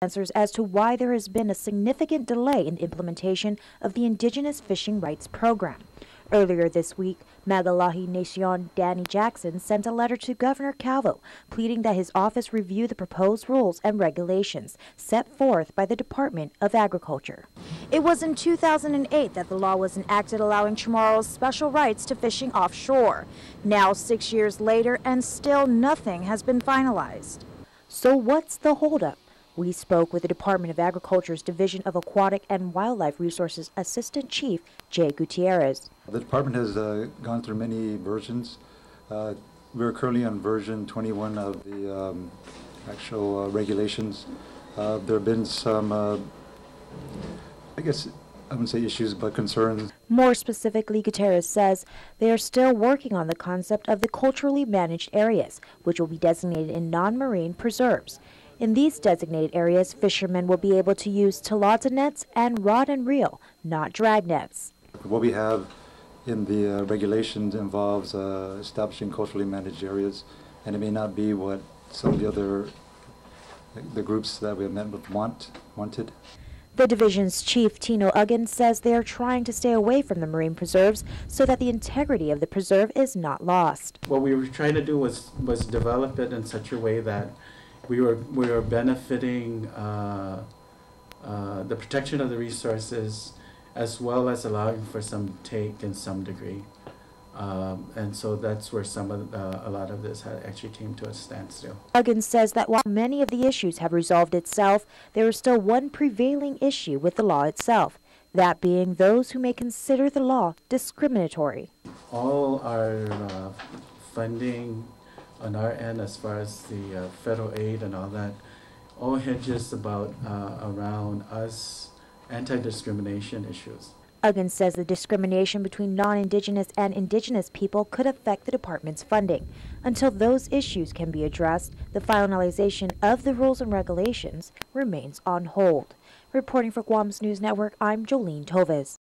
answers as to why there has been a significant delay in the implementation of the Indigenous Fishing Rights Program. Earlier this week, Magalahi Nasion Danny Jackson sent a letter to Governor Calvo pleading that his office review the proposed rules and regulations set forth by the Department of Agriculture. It was in 2008 that the law was enacted allowing Chamorros special rights to fishing offshore. Now, 6 years later, and still nothing has been finalized. So what's the holdup? We spoke with the Department of Agriculture's Division of Aquatic and Wildlife Resources Assistant Chief Jay Gutierrez. The department has gone through many versions. We're currently on version 21 of the actual regulations. There have been some, I guess, I wouldn't say issues, but concerns. More specifically, Gutierrez says they are still working on the concept of the culturally managed areas, which will be designated in non-marine preserves. In these designated areas, fishermen will be able to use tilapia nets and rod and reel, not drag nets. What we have in the regulations involves establishing culturally managed areas, and it may not be what some of the other groups that we have met with wanted. The division's chief, Tino Uggan, says they are trying to stay away from the marine preserves so that the integrity of the preserve is not lost. What we were trying to do was develop it in such a way that we were benefiting the protection of the resources as well as allowing for some take in some degree. And so that's where some of a lot of this actually came to a standstill. Uggan says that while many of the issues have resolved itself, there is still one prevailing issue with the law itself, that being those who may consider the law discriminatory. All our funding on our end, as far as the federal aid and all that, all hinges about around us anti-discrimination issues. Uggan says the discrimination between non-Indigenous and Indigenous people could affect the department's funding. Until those issues can be addressed, the finalization of the rules and regulations remains on hold. Reporting for Guam's News Network, I'm Jolene Toves.